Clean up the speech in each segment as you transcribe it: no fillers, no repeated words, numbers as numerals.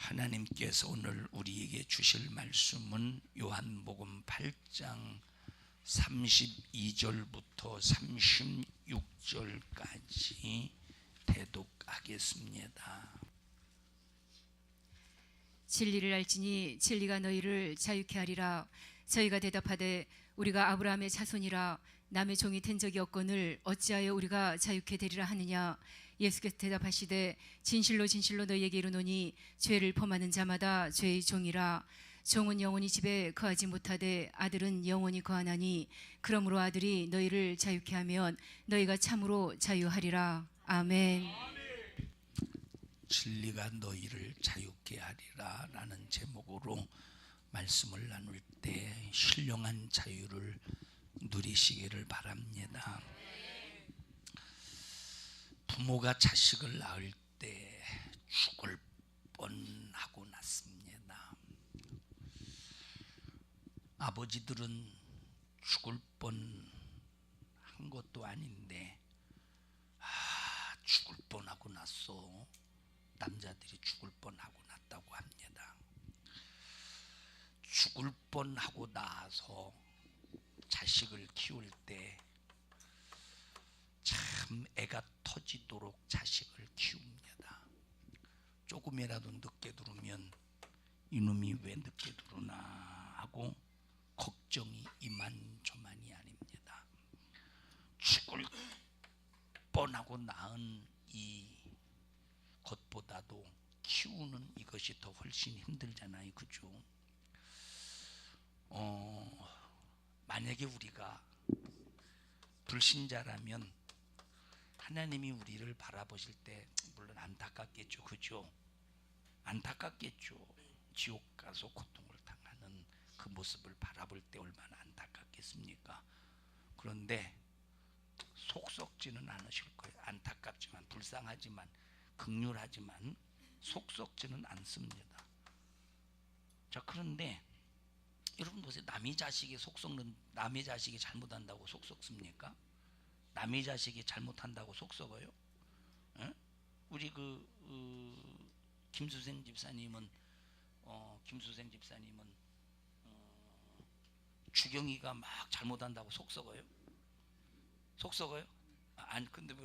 하나님께서 오늘 우리에게 주실 말씀은 요한복음 8장 32절부터 36절까지 대독하겠습니다. 진리를 알지니 진리가 너희를 자유케 하리라. 저희가 대답하되 우리가 아브라함의 자손이라 남의 종이 된 적이 없거늘 어찌하여 우리가 자유케 되리라 하느냐. 예수께서 대답하시되 진실로 진실로 너희에게 이르노니 죄를 범하는 자마다 죄의 종이라. 종은 영원히 집에 거하지 못하되 아들은 영원히 거하나니 그러므로 아들이 너희를 자유케 하면 너희가 참으로 자유하리라. 아멘. 진리가 너희를 자유케 하리라 라는 제목으로 말씀을 나눌 때 신령한 자유를 누리시기를 바랍니다. 부모가 자식을 낳을 때 죽을 뻔하고 낳습니다. 아버지들은 죽을 뻔한 것도 아닌데 죽을 뻔하고 났어. 남자들이 죽을 뻔하고 났다고 합니다. 죽을 뻔하고 나서 자식을 키울 때 참 애가 터지도록 자식을 키웁니다. 조금이라도 늦게 들으면 이놈이 왜 늦게 들으나 하고 걱정이 이만저만이 아닙니다. 죽을 뻔하고 낳은 이 것보다도 키우는 이것이 더 훨씬 힘들잖아요. 그죠? 만약에 우리가 불신자라면 하나님이 우리를 바라보실 때 물론 안타깝겠죠. 그죠? 안타깝겠죠. 지옥 가서 고통을 당하는 그 모습을 바라볼 때 얼마나 안타깝겠습니까? 그런데 속 썩지는 않으실 거예요. 안타깝지만 불쌍하지만 긍휼하지만 속 썩지는 않습니다. 자, 그런데 여러분 보세요. 남의 자식이 속 썩는, 남의 자식이 잘못한다고 속 썩습니까? 남의 자식이 잘못한다고 속 썩어요? 에? 우리 김수생 집사님은 주경이가 막 잘못한다고 속 썩어요? 속 썩어요? 아니 근데 왜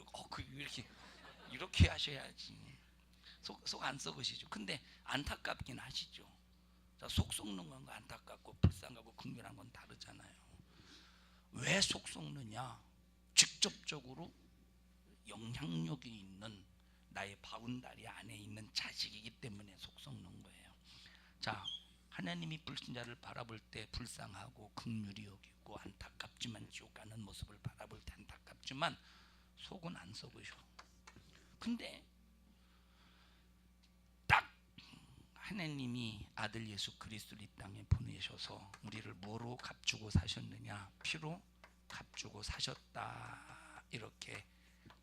이렇게 하셔야지. 속 안 썩으시죠. 근데 안타깝긴 하시죠. 자, 속 썩는 건 안타깝고 불쌍하고 긍휼한 건 다르잖아요. 왜 속 썩느냐? 직접적으로 영향력이 있는 나의 바운다리 안에 있는 자식이기 때문에 속 썩는 거예요. 자, 하나님이 불신자를 바라볼 때 불쌍하고 긍휼히 여기고 안타깝지만 지옥 가는 모습을 바라볼 때 안타깝지만 속은 안 썩으셔. 근데 딱 하나님이 아들 예수 그리스도를 이 땅에 보내셔서 우리를 뭐로 값주고 사셨느냐? 피로 값주고 사셨다. 이렇게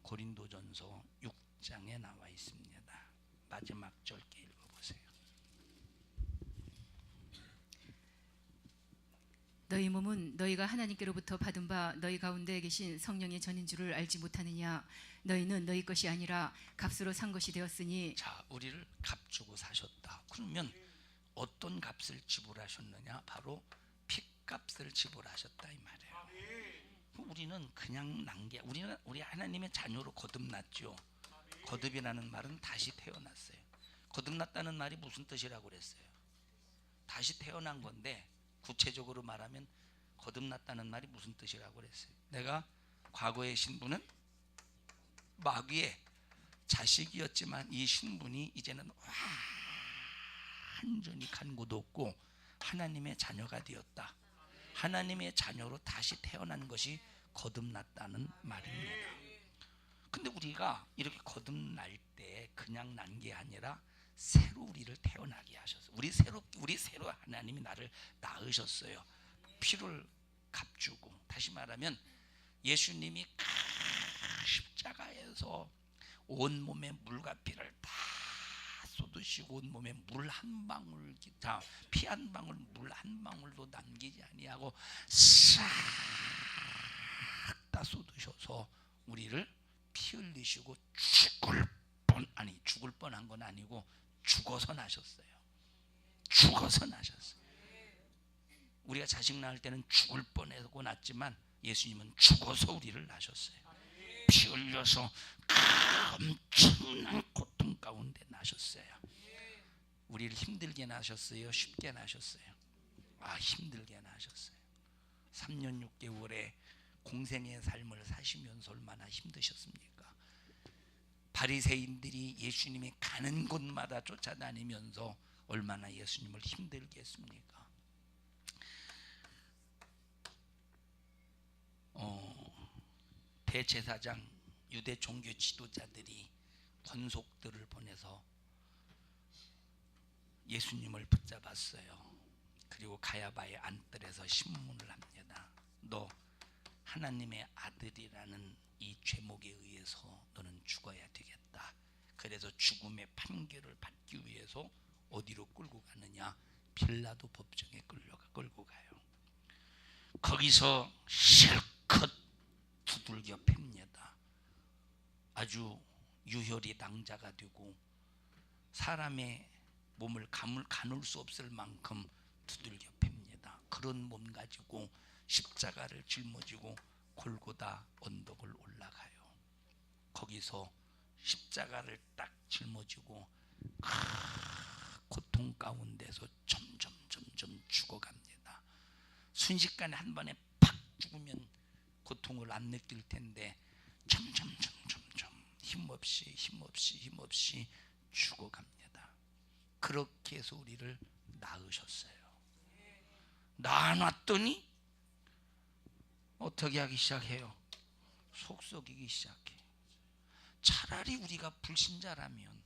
고린도전서 6장에 나와 있습니다. 마지막 절께 읽어보세요. 너희 몸은 너희가 하나님께로부터 받은 바 너희 가운데 계신 성령의 전인 줄을 알지 못하느냐. 너희는 너희 것이 아니라 값으로 산 것이 되었으니. 자, 우리를 값주고 사셨다. 그러면 어떤 값을 지불하셨느냐? 바로 핏값을 지불하셨다 이 말이에요. 우리는 그냥 난 게, 우리 하나님의 자녀로 거듭났죠. 거듭이라는 말은 다시 태어났어요. 거듭났다는 말이 무슨 뜻이라고 그랬어요? 다시 태어난 건데, 구체적으로 말하면 거듭났다는 말이 무슨 뜻이라고 그랬어요? 내가 과거의 신분은 마귀의 자식이었지만 이 신분이 이제는 완전히 간고도 없고 하나님의 자녀가 되었다. 하나님의 자녀로 다시 태어난 것이 거듭났다는 말입니다. 근데 우리가 이렇게 거듭날 때 그냥 난 게 아니라 새로 우리를 태어나게 하셨어요. 우리 새로 하나님이 나를 낳으셨어요. 피를 값주고. 다시 말하면 예수님이 십자가에서 온몸에 물과 피를 다 쏟으시고 온몸에 물 한 방울, 피 한 방울, 물 한 방울도 남기지 아니하고 싹 다 쏟으셔서 우리를 피 흘리시고 죽을 뻔한 건 아니고 죽어서 나셨어요. 죽어서 나셨어요. 우리가 자식 낳을 때는 죽을 뻔하고 낳지만 예수님은 죽어서 우리를 낳으셨어요. 피 흘려서 엄청난 고통 가운데 나셨어요. 우리를 힘들게 나셨어요? 쉽게 나셨어요? 힘들게 나셨어요. 3년 6개월의 공생의 삶을 사시면서 얼마나 힘드셨습니까? 바리새인들이 예수님이 가는 곳마다 쫓아다니면서 얼마나 예수님을 힘들게 했습니까? 대제사장 유대 종교 지도자들이 권속들을 보내서 예수님을 붙잡았어요. 그리고 가야바의 안뜰에서 신문을 합니다. 너 하나님의 아들이라는 이 죄목에 의해서 너는 죽어야 되겠다. 그래서 죽음의 판결을 받기 위해서 어디로 끌고 가느냐? 빌라도 법정에 끌고 가요. 거기서 실컷 두들겨 팹니다. 아주 유혈이 낭자가 되고 사람의 몸을 가눌 수 없을 만큼 두들겨 팹니다. 그런 몸 가지고 십자가를 짊어지고 골고다 언덕을 올라가요. 거기서 십자가를 딱 짊어지고 고통 가운데서 점점 죽어갑니다. 순식간에 한 번에 팍 죽으면 고통을 안 느낄 텐데 점점 힘없이 죽어갑니다. 그렇게 해서 우리를 낳으셨어요. 낳아놨더니 어떻게 하기 시작해요? 속썩이기 시작해. 차라리 우리가 불신자라면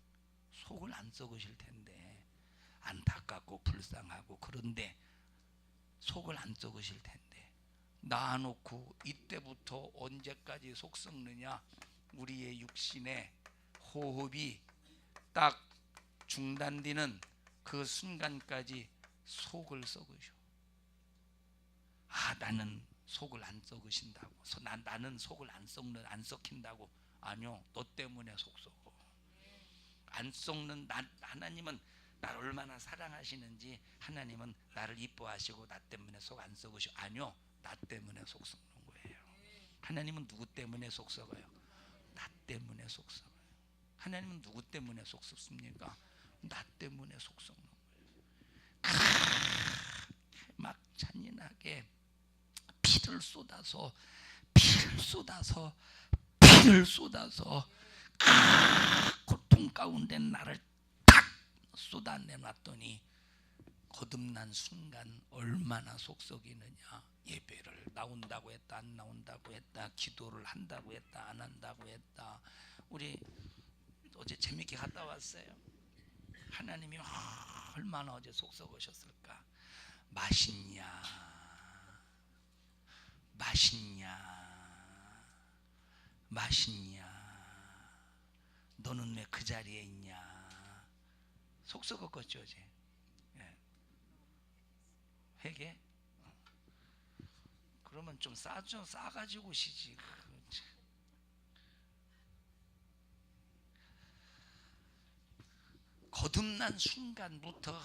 속을 안 썩으실 텐데, 안타깝고 불쌍하고 그런데 속을 안 썩으실 텐데, 낳아놓고 이때부터 언제까지 속 썩느냐? 우리의 육신의 호흡이 딱 중단되는 그 순간까지 속을 썩으셔. 나는 속을 안 썩으신다고. 나는 속을 안 썩힌다고. 아니요, 너 때문에 속 썩어. 안 썩는 하나님은 나를 얼마나 사랑하시는지, 하나님은 나를 이뻐하시고 나 때문에 속 안 썩으셔. 아니요, 나 때문에 속 썩는 거예요. 하나님은 누구 때문에 속 썩어요? 나 때문에 속 썩어요. 하나님은 누구 때문에 속 썩습니까? 나 때문에 속 썩는 거예요. 막 잔인하게 피를 쏟아서 고통 가운데 나를 탁 쏟아내놨더니 거듭난 순간 얼마나 속썩이느냐. 예배를 나온다고 했다 안 나온다고 했다, 기도를 한다고 했다 안 한다고 했다. 우리 어제 재밌게 갔다 왔어요. 하나님이 얼마나 어제 속썩으셨을까. 맛있냐 너는 왜 그 자리에 있냐. 속썩었겠죠 어제. 회개? 그러면 좀 싸가지고 오시지. 거듭난 순간부터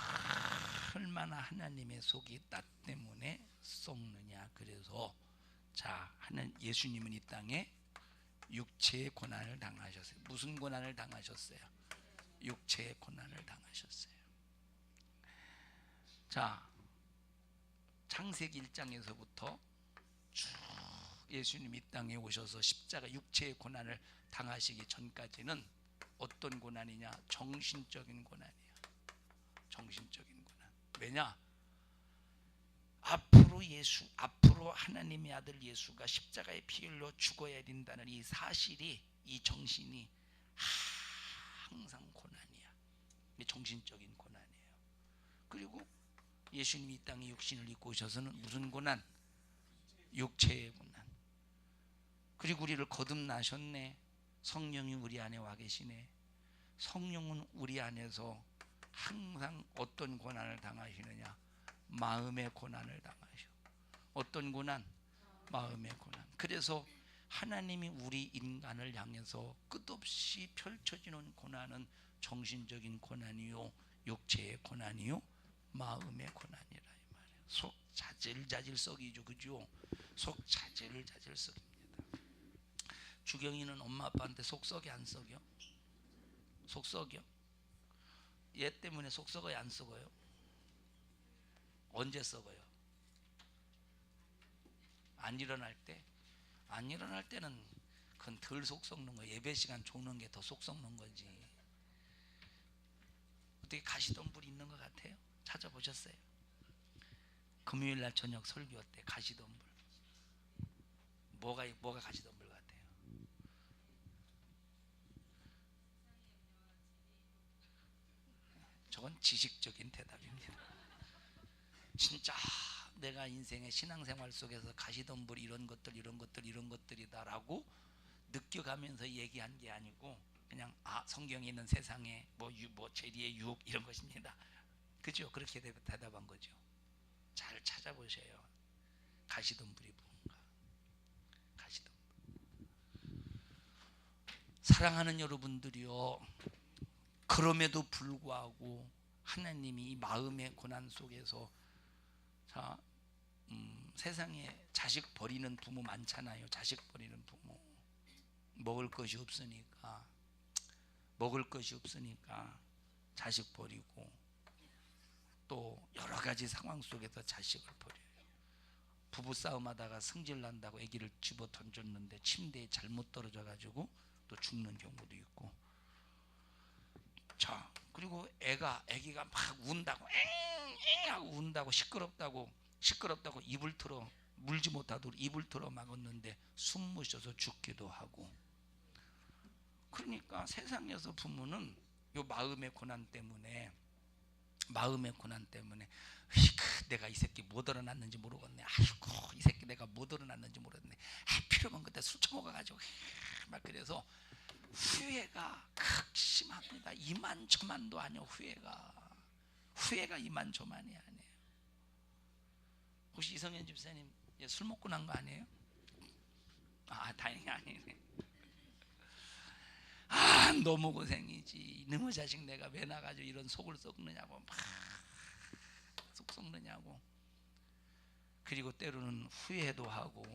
얼마나 하나님의 속이 나 때문에 썩느냐. 그래서 예수님은 이 땅에 육체의 고난을 당하셨어요. 무슨 고난을 당하셨어요? 육체의 고난을 당하셨어요. 창세기 1장에서부터 쭉 예수님이 이 땅에 오셔서 십자가 육체의 고난을 당하시기 전까지는 어떤 고난이냐? 정신적인 고난이에요. 정신적인 고난. 왜냐? 앞으로 하나님의 아들 예수가 십자가에 피 흘려 죽어야 된다는 이 사실이, 이 정신이 항상 고난이야. 정신적인 고난이에요. 그리고 예수님이 이 땅에 육신을 입고 오셔서는 무슨 고난? 육체의 고난. 그리고 우리를 거듭나셨네. 성령이 우리 안에 와 계시네. 성령은 우리 안에서 항상 어떤 고난을 당하시느냐? 마음의 고난을 당하셔. 어떤 고난? 마음의 고난. 그래서 하나님이 우리 인간을 향해서 끝없이 펼쳐지는 고난은 정신적인 고난이요, 육체의 고난이요, 마음의 고난이라 이 말이에요. 속 자질자질 썩이죠, 그죠? 속 자질자질 썩입니다. 주경이는 엄마 아빠한테 속 썩이 안 썩여? 속 썩여? 얘 때문에 속 썩어요, 안 썩어요? 언제 썩어요? 안 일어날 때? 안 일어날 때는 그건 덜 속 썩는 거예요. 예배 시간 조는 게 더 속 썩는 거지. 어떻게 가시던 불이 있는 것 같아요? 찾아보셨어요? 금요일날 저녁 설교 때 가시던 불. 뭐가 가시던 불 같아요? 저건 지식적인 대답입니다. 진짜 내가 인생의 신앙생활 속에서 가시던 불 이런 것들이다라고 느껴가면서 얘기한 게 아니고 그냥 성경에 있는 세상에 뭐 재리의 유혹 이런 것입니다. 그죠? 그렇게 대답한 거죠. 잘 찾아보세요. 가시던 불이 뭔가. 가시던 불. 사랑하는 여러분들이요, 그럼에도 불구하고 하나님이 이 마음의 고난 속에서 세상에 자식 버리는 부모 많잖아요. 자식 버리는 부모. 먹을 것이 없으니까 자식 버리고, 또 여러 가지 상황 속에서 자식을 버려요. 부부싸움 하다가 승질난다고 아기를 집어 던졌는데 침대에 잘못 떨어져 가지고 또 죽는 경우도 있고. 자, 그리고 아기가 막 운다고 엥 하고 운다고 시끄럽다고 입을 틀어, 물지 못하도록 입을 틀어 막았는데 숨 못 쉬어서 죽기도 하고. 그러니까 세상에서 부모는 요 마음의 고난 때문에 내가 이 새끼 못 얼어놨는지 모르겠네. 아이고, 이 새끼 내가 못 얼어놨는지 모르겠네. 필요하면 그때 술 처먹어가지고 막. 그래서 후회가 극심합니다. 이만저만도 아니요. 후회가 이만저만이 아니에요. 혹시 이성현 집사님 술 먹고 난 거 아니에요? 다행히 아니네. 너무 고생이지. 너무 자식 내가 왜 나가지고 이런 속을 썩느냐고, 막 속 썩느냐고. 그리고 때로는 후회도 하고,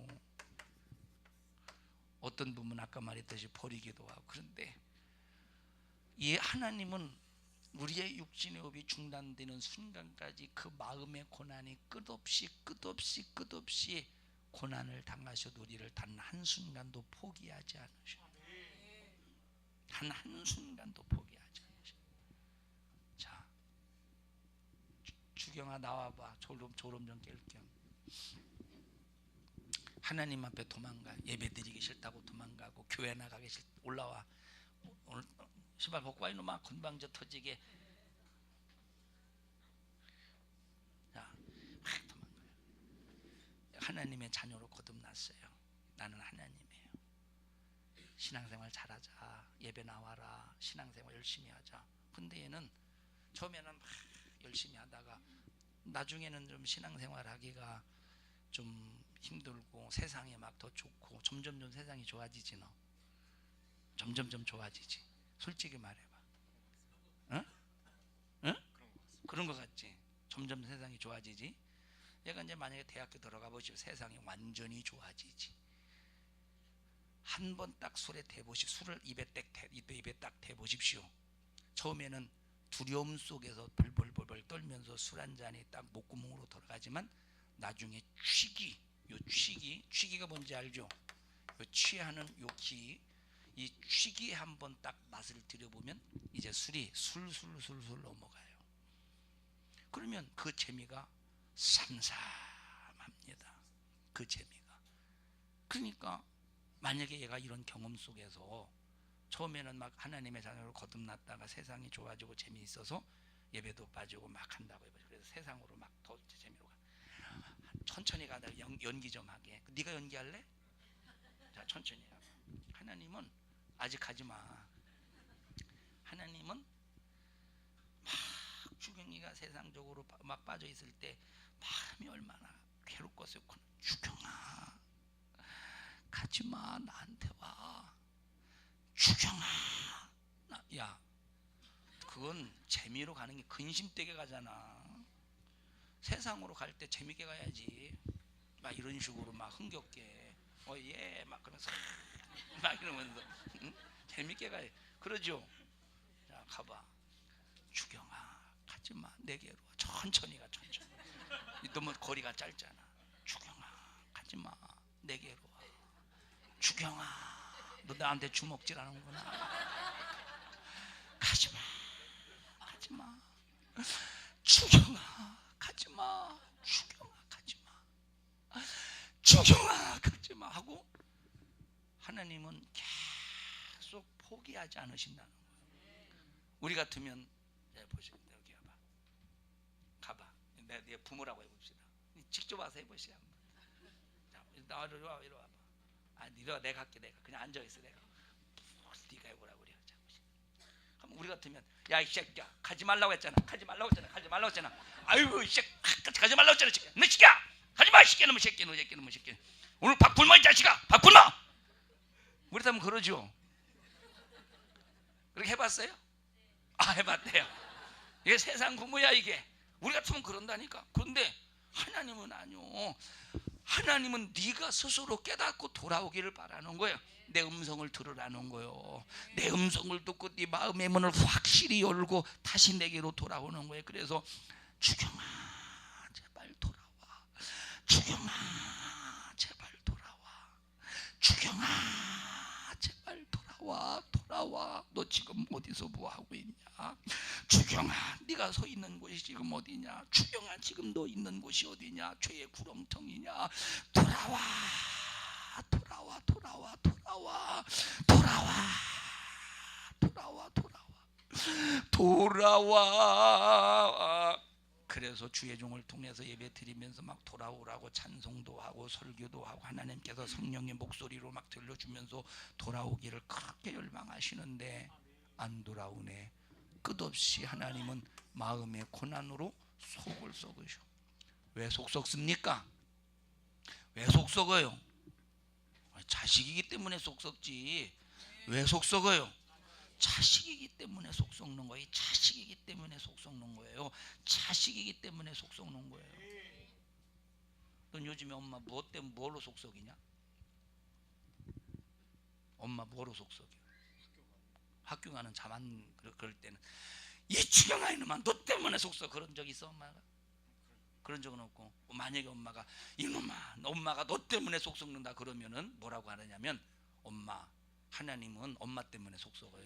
어떤 부분은 아까 말했듯이 버리기도 하고. 그런데 이 하나님은 우리의 육신의 호흡이 중단되는 순간까지 그 마음의 고난이 끝없이 고난을 당하셔도 우리를 단 한순간도 포기하지 않으셔요. 단 한순간도 포기하지 않으셔요. 자, 주경아 나와봐. 졸음 좀 깰 겸. 하나님 앞에 도망가. 예배 드리기 싫다고 도망가고, 교회 나가기 싫다 올라와. 오늘 신발 벗고 와 이놈아. 건방져 터지게. 자, 막 도망가요. 하나님의 자녀로 거듭났어요. 나는 하나님이에요. 신앙생활 잘하자. 예배 나와라. 신앙생활 열심히 하자. 근데 얘는 처음에는 막 열심히 하다가 나중에는 좀 신앙생활 하기가 좀 힘들고, 세상에 막 더 좋고, 점점 세상이 좋아지지. 너 점점 좋아지지. 솔직히 말해봐. 응? 응? 그런 거 같지. 점점 세상이 좋아지지. 얘가 이제 만약에 대학교 들어가 보시면 세상이 완전히 좋아지지. 한 번 딱 술에 대보시, 술을 입에 딱 대보십시오. 처음에는 두려움 속에서 벌벌 떨면서 술 한 잔이 딱 목구멍으로 들어가지만, 나중에 취기가 뭔지 알죠? 요 취하는 요 기, 이 취기에 한번 딱 맛을 들여보면 이제 술이 술술 넘어가요. 그러면 그 재미가 삼삼합니다. 그 재미가. 그러니까 만약에 얘가 이런 경험 속에서 처음에는 막 하나님의 자녀로 거듭났다가 세상이 좋아지고 재미있어서 예배도 빠지고 막 한다고 해요. 그래서 세상으로 막 더 재미로 가. 천천히 가다가 연기 좀 하게. 네가 연기할래? 자, 천천히 하고. 하나님은 아직 하지 마. 하나님은 막 주경이가 세상적으로 막 빠져 있을 때 마음이 얼마나 괴롭겠어요. 주경아, 가지 마. 나한테 와. 주경아. 야, 그건 재미로 가는 게 근심되게 가잖아. 세상으로 갈 때 재밌게 가야지. 막 이런 식으로 막 흥겹게 예 막 그러면서 막 이러면서 응? 재밌게 가야 그러죠. 자 가봐. 주경아 가지마 내게로 천천히 가 천천히. 너무 거리가 짧잖아. 주경아 가지마 내게로 와. 주경아 너 나한테 주먹질 하는구나. 가지마 가지마. 주경아 가지마. 주경아 가지마. 주경아 가지마 하고 하나님은 계속 포기하지 않으신다는 거예요. 우리 같으면 보시면 여기 가봐. 내 부모라고 해봅시다. 직접 와서 해보시죠. 자, 나 이리 와, 이리 와봐. 아, 이리 와, 내가 할게. 내가 그냥 앉아 있어. 내가 네가 해보라고 그래. 자, 그럼 우리 같으면 야 이 새끼야 가지 말라고 했잖아. 가지 말라고 했잖아. 가지 말라고 했잖아. 아이고 이 새끼 가지 말라고 했잖아. 새끼야. 너 새끼야 가지 마. 새끼 놈의 새끼 놈의 새끼 놈의 새끼. 오늘 밥 굶어 이 자식아. 밥 굶어. 우리 같으면 그러죠. 그렇게 해봤어요? 아 해봤대요. 이게 세상 부모야 이게. 우리 같으면 그런다니까. 그런데 하나님은 아니요. 하나님은 네가 스스로 깨닫고 돌아오기를 바라는 거예요. 내 음성을 들으라는 거예요. 내 음성을 듣고 네 마음의 문을 확실히 열고 다시 내게로 돌아오는 거예요. 그래서 주경아 제발 돌아와. 주경아 제발 돌아와. 주경아 제발 돌아와. 돌아와. 너 지금 어디서 뭐하고 있냐. 주경아 네가 서 있는 곳이 지금 어디냐. 주경아 지금 너 있는 곳이 어디냐. 죄의 구렁텅이냐. 돌아와 돌아와 돌아와 돌아와 돌아와 돌아와 돌아와 돌아와. 그래서 주의 종을 통해서 예배 드리면서 막 돌아오라고 찬송도 하고 설교도 하고 하나님께서 성령의 목소리로 막 들려주면서 돌아오기를 그렇게 열망하시는데 안 돌아오네. 끝없이 하나님은 마음의 고난으로 속을 썩으셔. 왜 속 썩습니까? 왜 속 썩어요? 자식이기 때문에 속 썩지. 왜 속 썩어요? 자식이기 때문에 속 썩는 거예요. 자식이기 때문에 속 썩는 거예요. 자식이기 때문에 속 썩는 거예요. 넌 요즘에 엄마 뭐 때문에 뭘로 속 썩이냐? 엄마 뭐로 속 썩여? 학교 가는 자만 그럴 때는 이 주경아 이놈아 너 때문에 속 썩어. 그런 적 있어 엄마가? 그런 적은 없고 만약에 엄마가 이놈아 엄마가 너 때문에 속 썩는다 그러면은 뭐라고 하느냐면 엄마 하나님은 엄마 때문에 속 썩어요.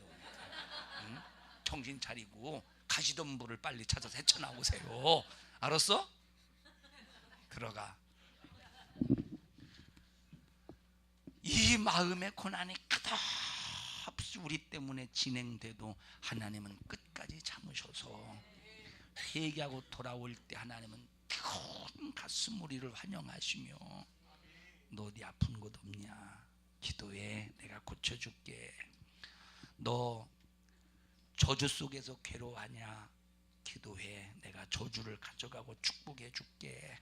응? 정신 차리고 가시던 불을 빨리 찾아서 헤쳐나오세요. 알았어? 들어가. 이 마음의 고난이 끝없이 우리 때문에 진행돼도 하나님은 끝까지 참으셔서 회개하고 돌아올 때 하나님은 뜨거운 가슴 우리를 환영하시며 너 어디 아픈 곳 없냐? 기도해. 내가 고쳐줄게. 너 저주 속에서 괴로워하냐? 기도해. 내가 저주를 가져가고 축복해 줄게.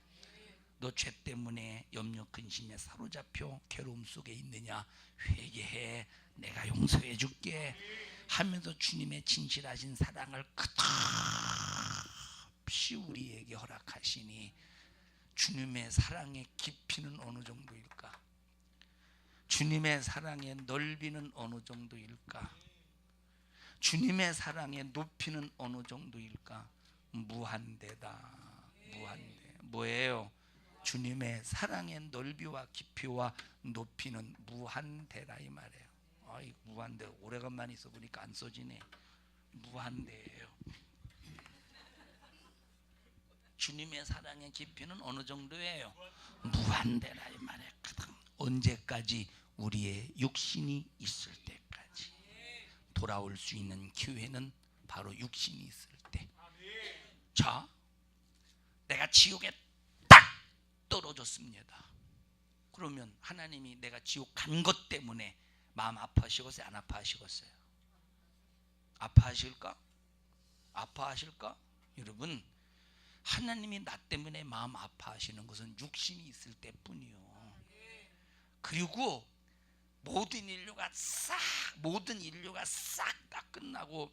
너 죄 때문에 염려 근심에 사로잡혀 괴로움 속에 있느냐? 회개해. 내가 용서해 줄게 하면서 주님의 진실하신 사랑을 끝없이 우리에게 허락하시니 주님의 사랑의 깊이는 어느 정도일까? 주님의 사랑의 넓이는 어느 정도일까? 주님의 사랑의 높이는 어느 정도일까? 무한대다. 무한대. 뭐예요? 주님의 사랑의 넓이와 깊이와 높이는 무한대다 이 말이에요. 아이 무한대. 오래간만에 써보니까 안 써지네. 무한대예요. 주님의 사랑의 깊이는 어느 정도예요? 무한대라 이 말이에요. 언제까지? 우리의 육신이 있을 때까지. 돌아올 수 있는 기회는 바로 육신이 있을 때. 자, 내가 지옥에 딱 떨어졌습니다. 그러면 하나님이 내가 지옥 간 것 때문에 마음 아파하시겠어요? 안 아파하시겠어요? 아파하실까? 아파하실까? 여러분, 하나님이 나 때문에 마음 아파하시는 것은 육신이 있을 때뿐이요. 그리고 모든 인류가 싹 다 끝나고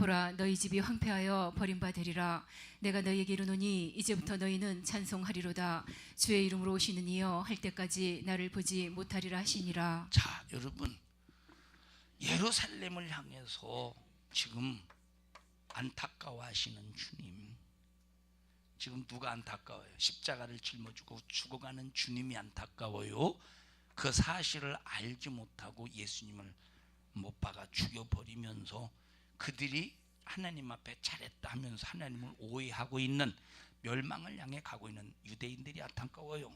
보라 너희 집이 황폐하여 버림받으리라. 내가 너희에게 이르노니 이제부터 너희는 찬송하리로다. 주의 이름으로 오시는 이여 할 때까지 나를 보지 못하리라 하시니라. 자, 여러분, 예루살렘을 향해서 지금 안타까워하시는 주님, 지금 누가 안타까워요? 십자가를 짊어지고 죽어가는 주님이 안타까워요. 그 사실을 알지 못하고 예수님을 못 박아 죽여버리면서 그들이 하나님 앞에 잘했다 하면서 하나님을 오해하고 있는, 멸망을 향해 가고 있는 유대인들이 안타까워요.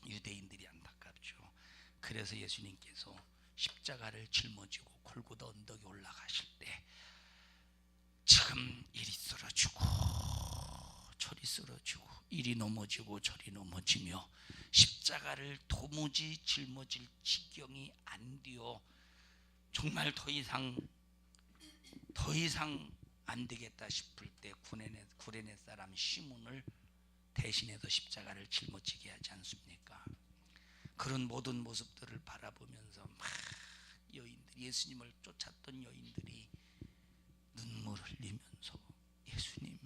유대인들이 안타깝죠. 그래서 예수님께서 십자가를 짊어지고 골고다 언덕에 올라가실 때 지금 이리 쓰러지고 저리 쓰러지고 이리 넘어지고 저리 넘어지며 십자가를 도무지 짊어질 지경이 안 되어 정말 더 이상 안 되겠다 싶을 때 구레네 사람 시몬을 대신해서 십자가를 짊어지게 하지 않습니까? 그런 모든 모습들을 바라보면서 막 여인들, 예수님을 쫓았던 여인들이 눈물 흘리면서 예수님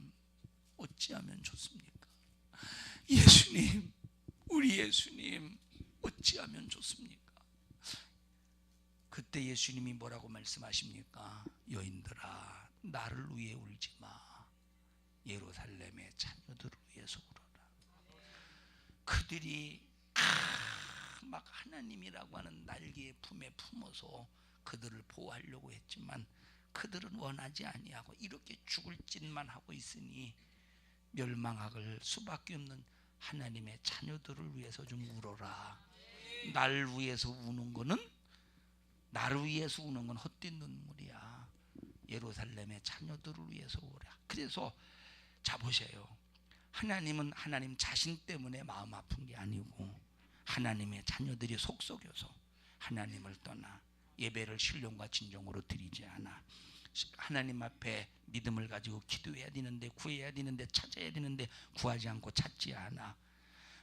어찌하면 좋습니까? 예수님, 우리 예수님 어찌하면 좋습니까? 그때 예수님이 뭐라고 말씀하십니까? 여인들아, 나를 위해 울지 마. 예루살렘의 자녀들을 위해서 울어라. 그들이 막 하나님이라고 하는 날개의 품에 품어서 그들을 보호하려고 했지만 그들은 원하지 아니하고 이렇게 죽을 짓만 하고 있으니 멸망할 수밖에 없는 하나님의 자녀들을 위해서 좀 울어라. 나를 위해서 우는 거는, 나를 위해서 우는 건 헛된 눈물이야. 예루살렘의 자녀들을 위해서 울어라. 그래서 자 보세요. 하나님은 하나님 자신 때문에 마음 아픈 게 아니고 하나님의 자녀들이 속썩여서 하나님을 떠나 예배를 신령과 진정으로 드리지 않아 하나님 앞에 믿음을 가지고 기도해야 되는데, 구해야 되는데, 찾아야 되는데 구하지 않고 찾지 않아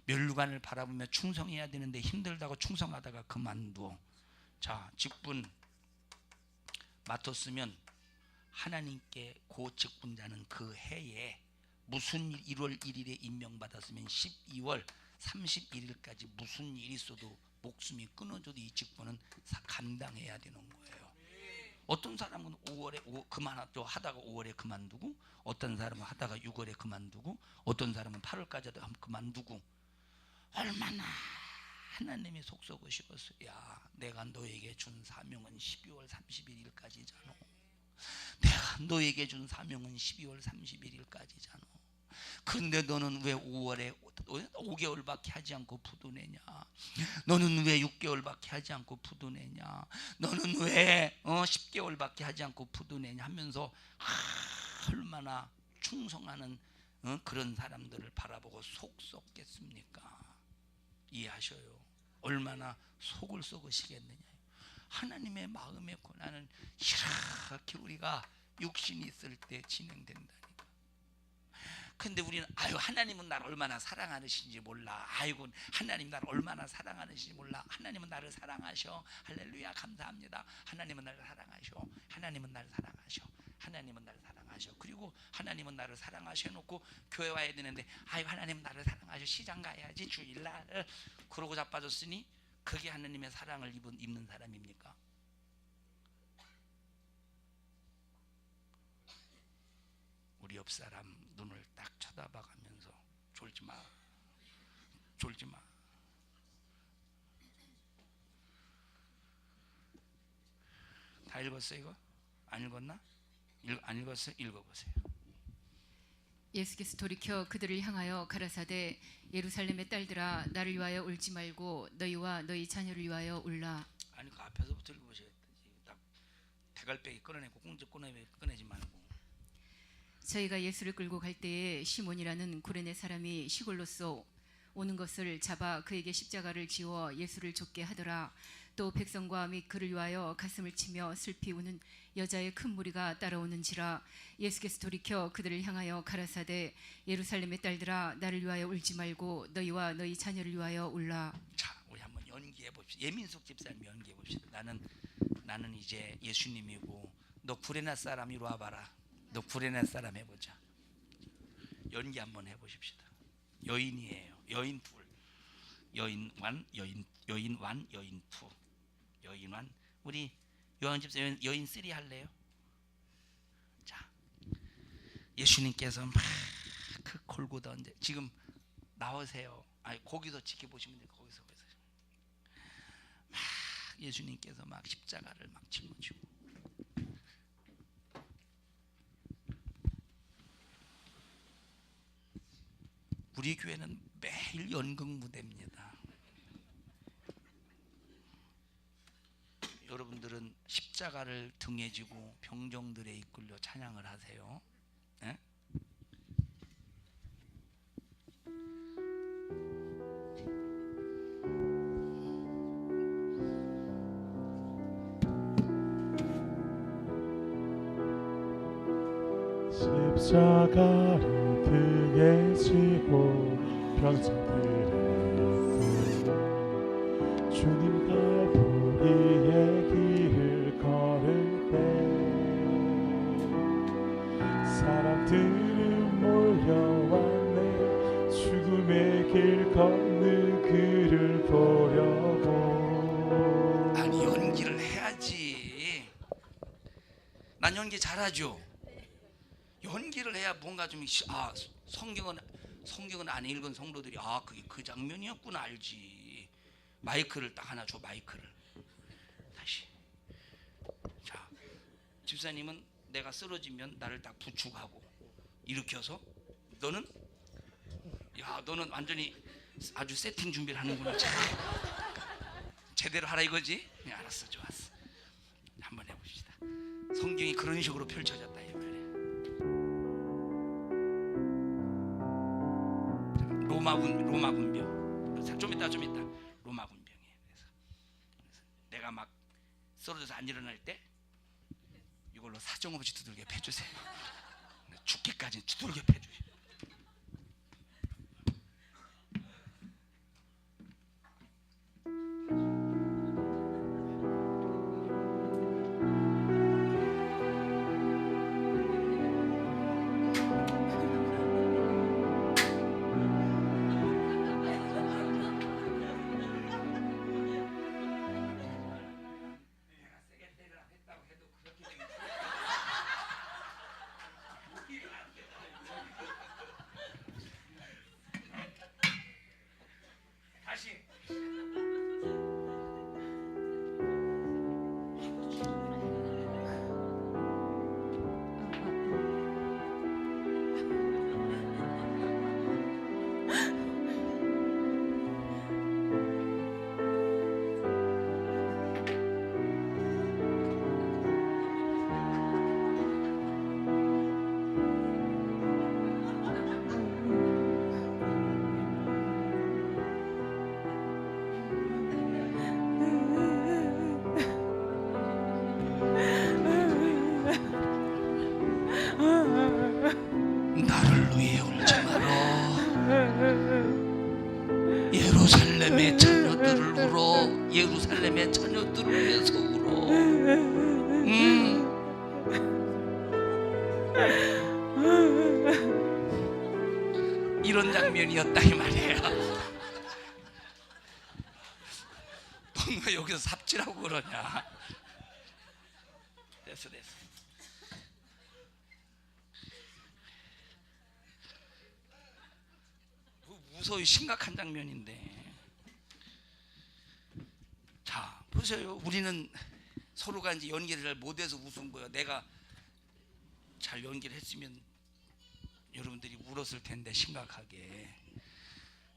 멸류관을 바라보며 충성해야 되는데 힘들다고 충성하다가 그만둬. 자, 직분 맡았으면 하나님께 그 직분자는 그 해에 무슨 1월 1일에 임명받았으면 12월 31일까지 무슨 일이 있어도 목숨이 끊어져도 이 직분은 감당해야 되는 거예요. 어떤 사람은 5월에 그만하죠 하다가 5월에 그만두고, 어떤 사람은 하다가 6월에 그만두고, 어떤 사람은 8월까지 하다가 그만두고. 얼마나 하나님이 속썩으시겠어요. 야, 내가 너에게 준 사명은 12월 31일까지잖아. 내가 너에게 준 사명은 12월 31일까지잖아. 근데 너는 왜 5월에 5개월밖에 하지 않고 부도내냐? 너는 왜 6개월밖에 하지 않고 부도내냐? 너는 왜 10개월밖에 하지 않고 부도내냐 하면서 얼마나 충성하는 그런 사람들을 바라보고 속 썩겠습니까? 이해하셔요? 얼마나 속을 썩으시겠느냐. 하나님의 마음의 고난은 이렇게 우리가 육신이 있을 때 진행된다니까. 근데 우리는 하나님은 나를 얼마나 사랑하시는지 몰라. 아이고, 하나님 나를 얼마나 사랑하시는지 몰라. 하나님은 나를 사랑하셔. 할렐루야, 감사합니다. 하나님은 나를 사랑하셔. 하나님은 나를 사랑하셔. 하나님은 나를 사랑하셔. 그리고 하나님은 나를 사랑하셔 놓고 교회 와야 되는데 하나님은 나를 사랑하셔. 시장 가야지 주일날. 그러고 자빠졌으니 그게 하나님의 사랑을 입는 사람입니까? 우리 옆 사람 눈을 딱 쳐다봐가면서 졸지 마. 졸지 마. 다 읽었어 이거? 안 읽었나? 안 읽었어요? 읽어보세요. 예수께서 돌이켜 그들을 향하여 가라사대 예루살렘의 딸들아 나를 위하여 울지 말고 너희와 너희 자녀를 위하여 울라. 아니 그 앞에서부터 읽어보셔야지. 딱 대갈배기 꺼내고 꽁지 꺼내지 말고. 저희가 예수를 끌고 갈 때에 시몬이라는 구레네 사람이 시골로서 오는 것을 잡아 그에게 십자가를 지워 예수를 쫓게 하더라. 또 백성과 및 그를 위하여 가슴을 치며 슬피 우는 여자의 큰 무리가 따라오는지라. 예수께서 돌이켜 그들을 향하여 가라사대 예루살렘의 딸들아 나를 위하여 울지 말고 너희와 너희 자녀를 위하여 울라. 자, 우리 한번 연기해 봅시다. 예민숙 집사님 연기해 봅시다. 나는 이제 예수님이고 너 구레나 사람 이리 와봐라. 너 구레나 사람 해보자. 연기 한번 해보십시다. 여인이에요. 여인 둘. 여인 완, 여인 완, 여인 투. 여인 완. 우리 요한 집사 여인 쓰리 할래요? 자, 예수님께서 막 그 골고다 언제 지금 나오세요. 아니 거기서 지켜보시면 돼요. 거기서 막 예수님께서 막 십자가를 막 짊어지고. 우리 교회는 매일 연극 무대입니다. 여러분들은 십자가를 등에 지고 병정들에 이끌려 찬양을 하세요. 네? 십자가를 등에 지고 병정들에 주님 갈보리의 길을 걸을 때 사람들은 몰려왔네. 죽음의 길 걷는 그를 보려고. 아니 연기를 해야지. 난 연기 잘하죠. 연기를 해야 뭔가 좀 성경은 안 읽은 성도들이 그게 그 장면이었구나 알지. 마이크를 딱 하나 줘. 마이크를 다시. 자, 집사님은 내가 쓰러지면 나를 딱 부축하고 일으켜서 너는 완전히 아주 세팅 준비를 하는구나. 자, 제대로 하라 이거지? 네, 알았어. 좋았어. 한번 해봅시다. 성경이 그런 식으로 펼쳐졌다 이 말이야. 로마 군병. 좀 있다. 로마 군병이에요. 그래서 내가 막 쓰러져서 안 일어날 때 이걸로 사정없이 두들겨 패주세요. 죽기까지 두들겨 패주세요. 다시. 나를 위해 울지 마라. 예루살렘의 자녀들을 울어. 예루살렘의 자녀들을 위해서 울어. 이런 장면이었다 이 말이에요. 넌 왜 여기서 삽질하고 그러냐. 됐어. 무서워. 심각한 장면인데. 자 보세요. 우리는 서로가 이제 연기를 잘 못해서 웃은 거예요. 내가 잘 연기를 했으면 여러분들이 울었을 텐데 심각하게.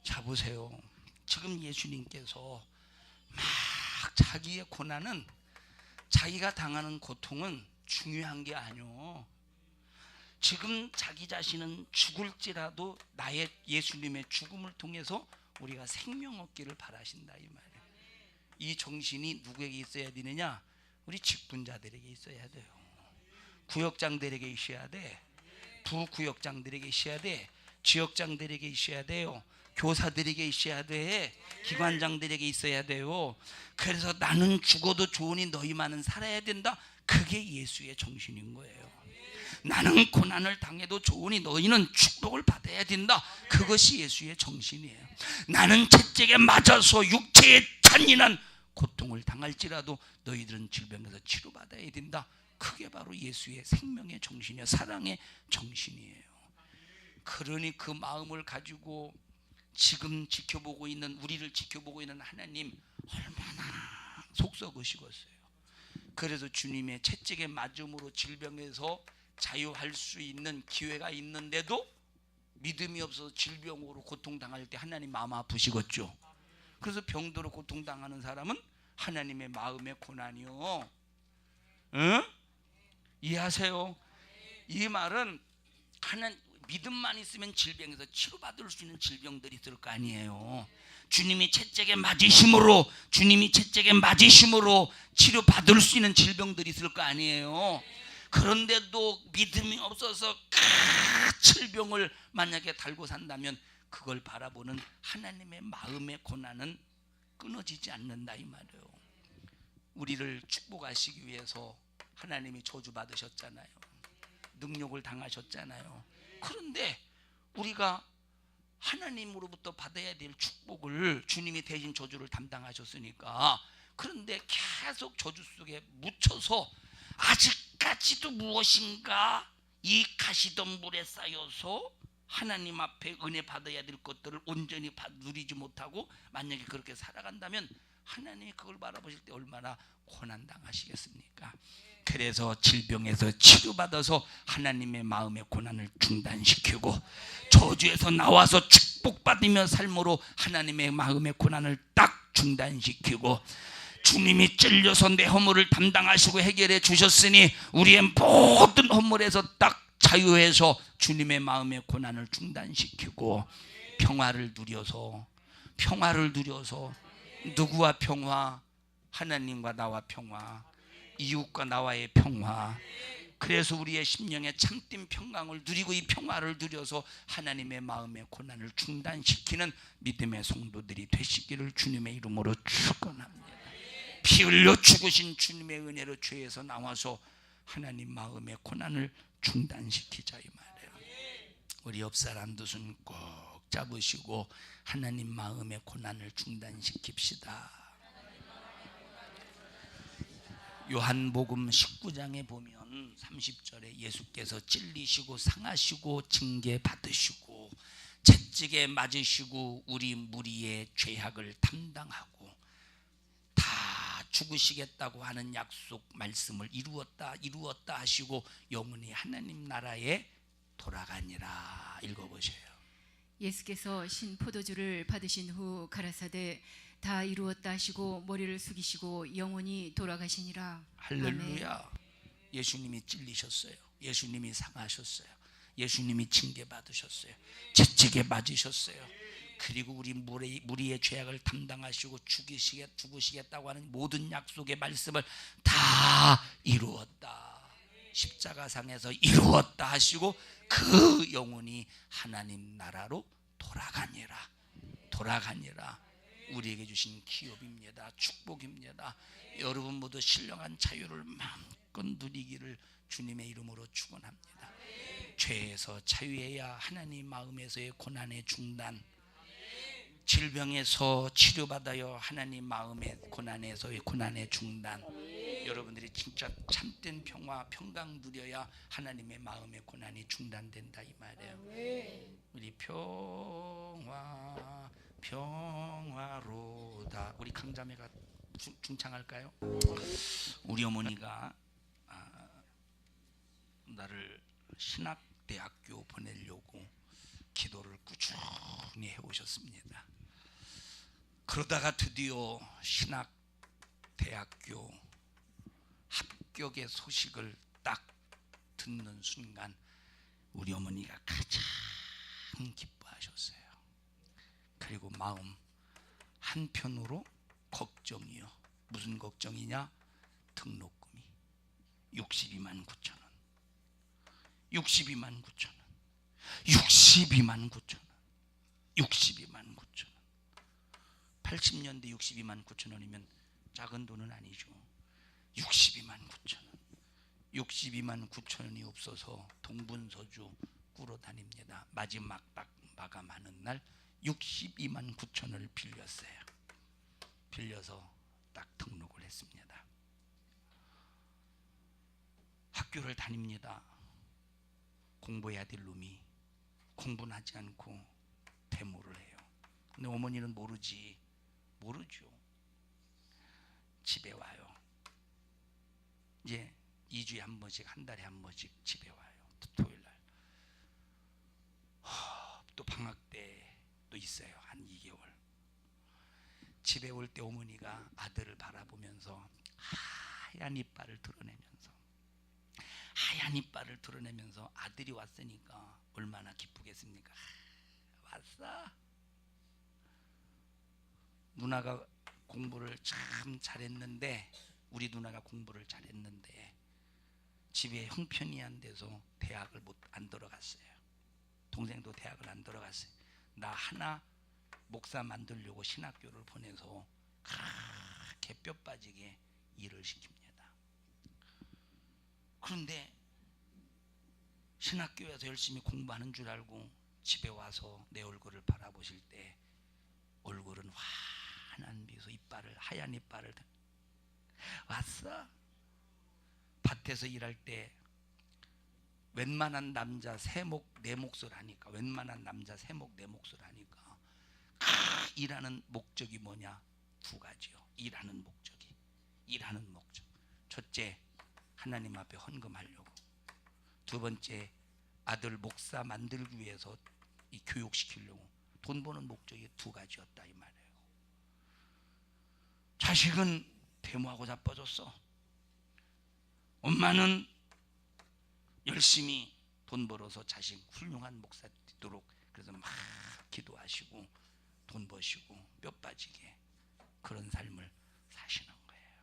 자 보세요. 지금 예수님께서 막 자기의 고난은, 자기가 당하는 고통은 중요한 게 아니오. 지금 자기 자신은 죽을지라도 나의 예수님의 죽음을 통해서 우리가 생명 얻기를 바라신다 이 말이에요. 이 정신이 누구에게 있어야 되느냐? 우리 직분자들에게 있어야 돼요. 구역장들에게 있어야 돼. 부구역장들에게 있어야 돼. 지역장들에게 있어야 돼요. 교사들에게 있어야 돼. 기관장들에게 있어야 돼요. 그래서 나는 죽어도 좋으니 너희만은 살아야 된다. 그게 예수의 정신인 거예요. 나는 고난을 당해도 좋으니 너희는 축복을 받아야 된다. 그것이 예수의 정신이에요. 나는 채찍에 맞아서 육체의 잔인한 고통을 당할지라도 너희들은 질병에서 치료받아야 된다. 그게 바로 예수의 생명의 정신이에요. 사랑의 정신이에요. 그러니 그 마음을 가지고 지금 지켜보고 있는, 우리를 지켜보고 있는 하나님 얼마나 속썩으시겠어요. 그래서 주님의 채찍에 맞음으로 질병에서 자유할 수 있는 기회가 있는데도 믿음이 없어서 질병으로 고통당할 때 하나님 마음 아프시겠죠. 그래서 병도로 고통당하는 사람은 하나님의 마음의 고난이요. 응? 이해하세요? 이 말은 믿음만 있으면 질병에서 치료받을 수 있는 질병들이 있을 거 아니에요. 주님이 채찍에 맞으심으로 치료받을 수 있는 질병들이 있을 거 아니에요. 그런데도 믿음이 없어서 질병을 만약에 달고 산다면 그걸 바라보는 하나님의 마음의 고난은 끊어지지 않는다 이 말이에요. 우리를 축복하시기 위해서 하나님이 저주받으셨잖아요. 능욕을 당하셨잖아요. 그런데 우리가 하나님으로부터 받아야 될 축복을 주님이 대신 저주를 담당하셨으니까, 그런데 계속 저주 속에 묻혀서 아직까지도 무엇인가 이 가시던 물에 쌓여서 하나님 앞에 은혜 받아야 될 것들을 온전히 누리지 못하고 만약에 그렇게 살아간다면 하나님이 그걸 바라보실 때 얼마나 고난당하시겠습니까? 그래서 질병에서 치료받아서 하나님의 마음의 고난을 중단시키고 저주에서 나와서 축복받으며 삶으로 하나님의 마음의 고난을 딱 중단시키고, 주님이 찔려서 내 허물을 담당하시고 해결해 주셨으니 우리의 모든 허물에서 딱 자유해서 주님의 마음의 고난을 중단시키고 평화를 누려서 누구와 평화? 하나님과 나와 평화, 이웃과 나와의 평화. 그래서 우리의 심령에 참된 평강을 누리고 이 평화를 누려서 하나님의 마음의 고난을 중단시키는 믿음의 성도들이 되시기를 주님의 이름으로 축원합니다. 피 흘려 죽으신 주님의 은혜로 죄에서 나와서 하나님 마음의 고난을 중단시키자 이 말이에요. 우리 옆 사람 두 손 꼭 잡으시고 하나님 마음의 고난을 중단시킵시다. 요한복음 19장에 보면 30절에 예수께서 찔리시고 상하시고 징계 받으시고 채찍에 맞으시고 우리 무리의 죄악을 담당하고 다 죽으시겠다고 하는 약속 말씀을 이루었다 하시고 영원히 하나님 나라에 돌아가니라. 읽어보세요. 예수께서 신 포도주를 받으신 후 가라사대 다 이루었다 하시고 머리를 숙이시고 영원히 돌아가시니라. 할렐루야. 아멘. 예수님이 찔리셨어요. 예수님이 상하셨어요. 예수님이 징계 받으셨어요. 채찍에 맞으셨어요. 그리고 우리 무리의 죄악을 담당하시고 죽으시겠다고 하는 모든 약속의 말씀을 다 이루었다. 십자가상에서 이루었다 하시고 그 영혼이 하나님 나라로 돌아가니라. 우리에게 주신 기업입니다. 축복입니다. 여러분 모두 신령한 자유를 마음껏 누리기를 주님의 이름으로 축원합니다. 죄에서 자유해야 하나님 마음에서의 고난의 중단, 질병에서 치료받아요 하나님 마음의 고난에서의 고난의 중단. 여러분들이 진짜 참된 평강 누려야 하나님의 마음의 고난이 중단된다 이 말이에요. 우리 평화로다. 우리 강자매가 중창할까요? 우리 어머니가 나를 신학대학교 보내려고 기도를 꾸준히 해오셨습니다. 그러다가 드디어 신학대학교 합격의 소식을 딱 듣는 순간 우리 어머니가 가장 기뻐하셨어요. 그리고 마음 한편으로 걱정이요. 무슨 걱정이냐? 등록금이 62만 9천 원. 62만 9천 원. 62만 9천 원. 62만 9천 원. 80년대 62만 9천 원이면 작은 돈은 아니죠. 62만 9천 원. 62만 9천 원이 없어서 동분서주 꾸러 다닙니다. 마지막 딱 마감하는 날 62만 9천 원을 빌렸어요. 빌려서 딱 등록을 했습니다. 학교를 다닙니다. 공부해야 될 놈이 공부는 하지 않고 데모를 해요. 근데 어머니는 모르죠. 집에 와요. 이제 2주에 한 번씩, 한 달에 한 번씩 집에 와요. 토요일 날. 또 방학 때 또 있어요. 한 2개월. 집에 올 때 어머니가 아들을 바라보면서 하얀 이빨을 드러내면서 아들이 왔으니까 얼마나 기쁘겠습니까? 왔어. 누나가 공부를 참 잘했는데, 우리 누나가 공부를 잘했는데 집에 형편이 안 돼서 대학을 안 들어갔어요. 동생도 대학을 안 들어갔어요. 나 하나 목사 만들려고 신학교를 보내서 그렇게 뼈 빠지게 일을 시킵니다. 그런데 신학교에서 열심히 공부하는 줄 알고 집에 와서 내 얼굴을 바라보실 때 얼굴은 환한 미소, 하얀 이빨을 왔어? 밭에서 일할 때 웬만한 남자 세목 네 몫을 하니까 일하는 목적이 뭐냐? 2가지요. 일하는 목적. 첫째, 하나님 앞에 헌금하려고. 2번째, 아들 목사 만들기 위해서 이 교육시키려고. 돈 버는 목적이 2가지였다 이 말이에요. 자식은 데모하고 자빠졌어. 엄마는 열심히 돈 벌어서 자식 훌륭한 목사 되도록, 그래서 막 기도하시고 돈 버시고 뼈 빠지게 그런 삶을 사시는 거예요.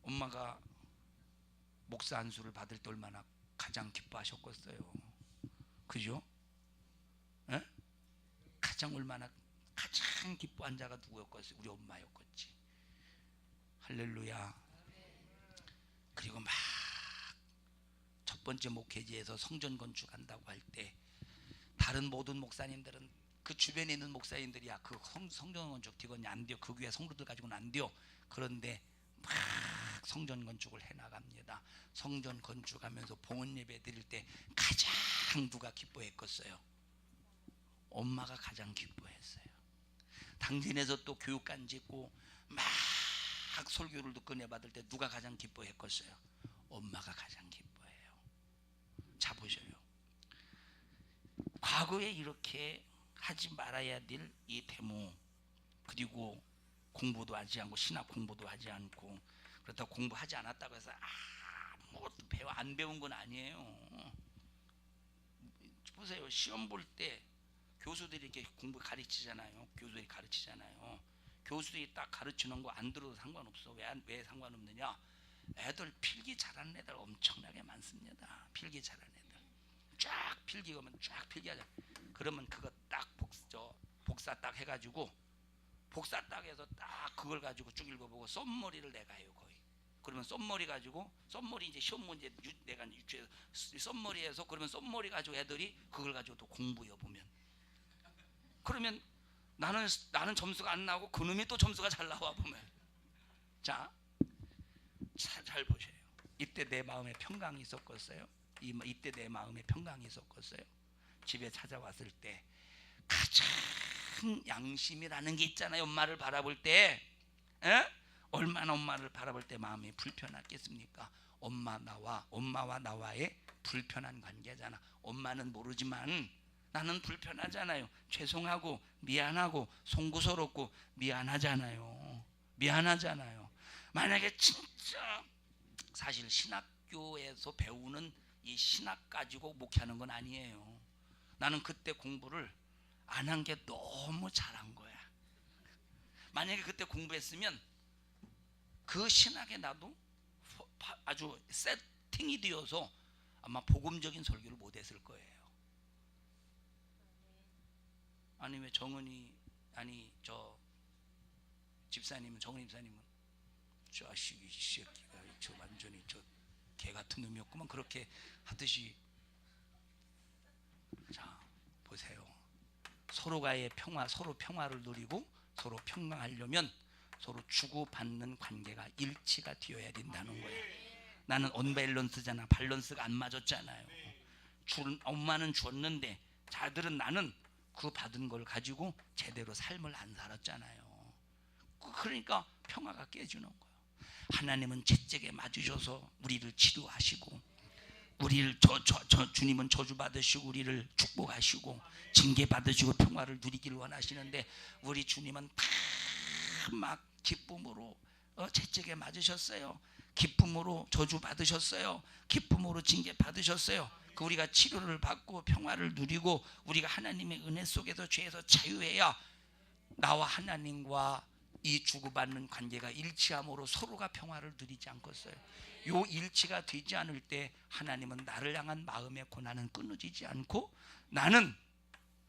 엄마가 목사 안수를 받을 때 얼마나 가장 기뻐하셨겠어요. 그죠? 에? 가장 기뻐한 자가 누구였겠어요? 우리 엄마였겠지. 할렐루야. 그리고 막 첫 번째 목회지에서 성전 건축한다고 할 때 다른 모든 목사님들은, 그 주변에 있는 목사님들이야 그 성전 건축 되겠냐, 안 돼요. 그 교회 성도들 가지고는 안 돼요. 그런데 막 성전 건축을 해나갑니다. 성전 건축하면서 봉헌 예배 드릴 때 가장 누가 기뻐했겠어요? 엄마가 가장 기뻐했어요. 당진에서 또 교육관 짓고 막 설교를 듣고 은혜 받을 때 누가 가장 기뻐했겠어요? 엄마가 가장 기뻐해요. 자 보셔요. 과거에 이렇게 하지 말아야 될 이 데모, 그리고 공부도 하지 않고 신학 공부도 하지 않고, 그렇다고 공부하지 않았다고 해서 아무것도 안 배운 건 아니에요. 보세요. 시험 볼 때 교수들이 이렇게 공부 가르치잖아요. 교수들이 딱 가르치는 거 안 들어도 상관없어. 왜 상관없느냐? 애들 필기 잘하는 애들 엄청나게 많습니다. 필기 잘하는 애들 쫙 필기하면 쫙 필기하자. 그러면 그거 딱 복사 딱 해가지고, 복사 딱 해서 딱 그걸 가지고 쭉 읽어보고 썸머리를 내가요 거의. 그러면 썸머리 이제 시험 문제 내가 유추해서 썸머리해서, 그러면 썸머리 가지고 애들이 그걸 가지고 또 공부해 보면, 그러면 나는 점수가 안 나오고 그놈이 또 점수가 잘 나와 보면. 자, 잘 보세요. 이때 내 마음에 평강이 있었겠어요? 이때 내 마음에 평강이 있었겠어요? 집에 찾아왔을 때 가장 양심이라는 게 있잖아요. 엄마를 바라볼 때, 얼마나 엄마를 바라볼 때 마음이 불편했겠습니까? 엄마와 나와의 불편한 관계잖아. 엄마는 모르지만 나는 불편하잖아요. 죄송하고 미안하고 송구스럽고 미안하잖아요. 만약에 진짜 사실 신학교에서 배우는 이 신학 가지고 목회하는 건 아니에요. 나는 그때 공부를 안 한 게 너무 잘한 거야. 만약에 그때 공부했으면 그 신학에 나도 아주 세팅이 되어서 아마 복음적인 설교를 못했을 거예요. 아니 왜 정은이, 아니 저 집사님은, 정은이 집사님은 자식이 이 새끼가 저 완전히 저 개 같은 놈이었구만. 그렇게 하듯이. 자 보세요. 서로가의 평화, 서로 평화를 누리고 서로 평강하려면 서로 주고받는 관계가 일치가 되어야 된다는 거예요. 나는 언밸런스잖아. 밸런스가 안 맞았잖아요. 엄마는 줬는데 자들은 나는 그 받은 걸 가지고 제대로 삶을 안 살았잖아요. 그러니까 평화가 깨지는 거예요. 하나님은 채찍에 맞으셔서 우리를 치료하시고, 우리를 주님은 저주 받으시고 우리를 축복하시고 징계 받으시고 평화를 누리기를 원하시는데, 우리 주님은 다 막 기쁨으로 채찍에 맞으셨어요. 기쁨으로 저주 받으셨어요. 기쁨으로 징계 받으셨어요. 그 우리가 치료를 받고 평화를 누리고 우리가 하나님의 은혜 속에서 죄에서 자유해야 나와 하나님과 이 주고받는 관계가 일치함으로 서로가 평화를 누리지 않겠어요. 요 일치가 되지 않을 때 하나님은 나를 향한 마음의 고난은 끊어지지 않고 나는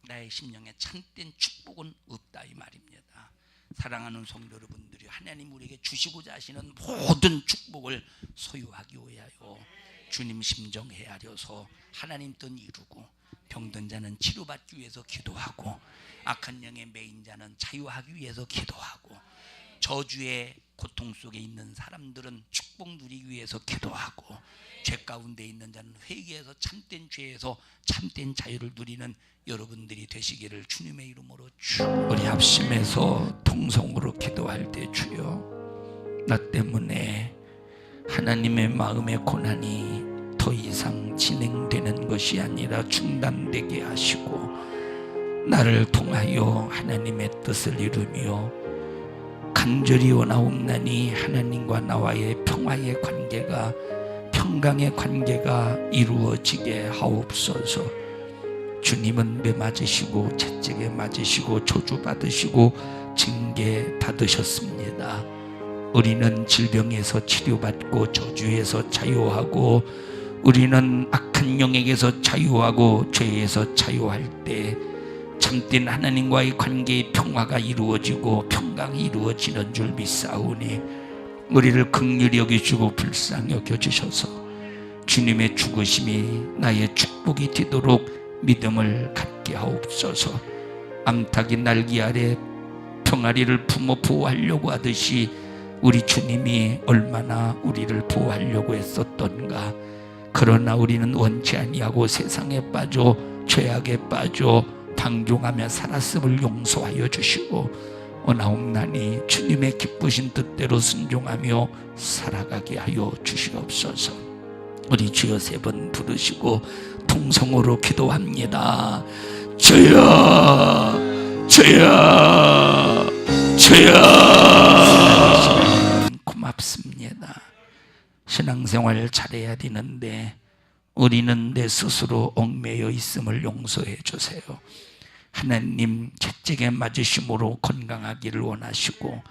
나의 심령에 참된 축복은 없다 이 말입니다. 사랑하는 성도 여러분들이, 하나님 우리에게 주시고자 하시는 모든 축복을 소유하기 위하여 주님 심정 헤아려서 하나님 뜻 이루고, 병든 자는 치료받기 위해서 기도하고, 악한 영의 매인 자는 자유하기 위해서 기도하고, 저주의 고통 속에 있는 사람들은 축복 누리기 위해서 기도하고, 죄 가운데 있는 자는 회개해서 참된 죄에서 참된 자유를 누리는 여러분들이 되시기를 주님의 이름으로 우리 합심해서 통성으로 기도할 때, 주여 나 때문에 하나님의 마음의 고난이 더 이상 진행되는 것이 아니라 중단되게 하시고, 나를 통하여 하나님의 뜻을 이루며 간절히 원하옵나니 하나님과 나와의 평화의 관계가, 평강의 관계가 이루어지게 하옵소서. 주님은 매 맞으시고 채찍에 맞으시고 저주 받으시고 징계 받으셨습니다. 우리는 질병에서 치료받고 저주에서 자유하고, 우리는 악한 영에게서 자유하고 죄에서 자유할 때 참된 하나님과의 관계의 평화가 이루어지고 평강이 이루어지는 줄 믿사오니, 우리를 긍휼히 여기시고 불쌍히 여겨주셔서 주님의 죽으심이 나의 축복이 되도록 믿음을 갖게 하옵소서. 암탉이 날개 아래 평아리를 품어 보호하려고 하듯이 우리 주님이 얼마나 우리를 보호하려고 했었던가. 그러나 우리는 원치 아니하고 세상에 빠져 죄악에 빠져 방종하며 살았음을 용서하여 주시고, 원하옵나니 주님의 기쁘신 뜻대로 순종하며 살아가게 하여 주시옵소서. 우리 주여 세 번 부르시고 통성으로 기도합니다. 주여, 주여, 주여. 고맙습니다. 신앙생활 잘해야 되는데 우리는 내 스스로 얽매여 있음을 용서해 주세요. 하나님 채찍에 맞으심으로 건강하기를 원하시고,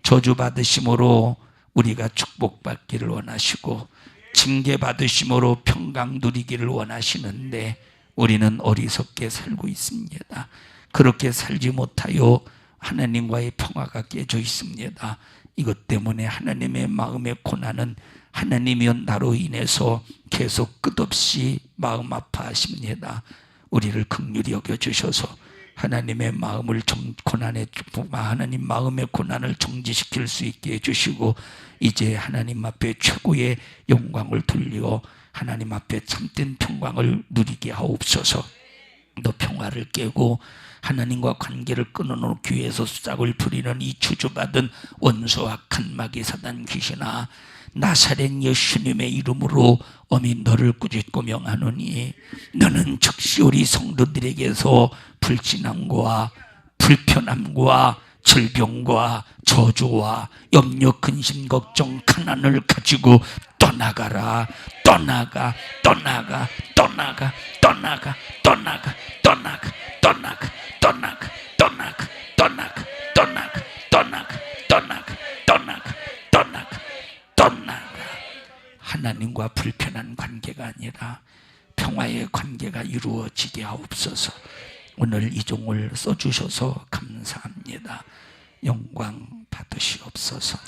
저주 받으심으로 우리가 축복받기를 원하시고, 징계 받으심으로 평강 누리기를 원하시는데 우리는 어리석게 살고 있습니다. 그렇게 살지 못하여 하나님과의 평화가 깨져 있습니다. 이것 때문에 하나님의 마음의 고난은 하나님이여 나로 인해서 계속 끝없이 마음 아파하십니다. 우리를 긍휼히 여겨주셔서 하나님의 마음을 하나님 마음의 고난을 정지시킬 수 있게 해주시고, 이제 하나님 앞에 최고의 영광을 돌려 하나님 앞에 참된 평강을 누리게 하옵소서. 너 평화를 깨고 하나님과 관계를 끊어놓기 위해서 수작을 부리는 이 주주받은 원수와 악한 마귀 사단 귀신아, 나사렛 예수님의 이름으로 엄히 너를 꾸짖고 명하노니, 너는 즉시 우리 성도들에게서 불신앙과 불편함과 질병과 저주와 염려, 근심, 걱정, 가난을 가지고 떠나가라. 떠나가, 떠나가, 떠나가, 떠나가, 떠나가, 떠나가, 떠나가, 떠나가, 떠나가, 떠나가, 떠나가, 떠나가, 떠나가, 떠나가, 떠나가, 떠나가. 하나님과 불편한 관계가 아니라 평화의 관계가 이루어지게 하옵소서. 오늘 이 종을 써주셔서 감사합니다. 영광 받으시옵소서.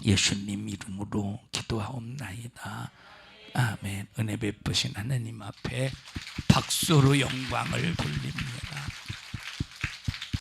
예수님 이름으로 기도하옵나이다. 아멘. 은혜 베푸신 하나님 앞에 박수로 영광을 돌려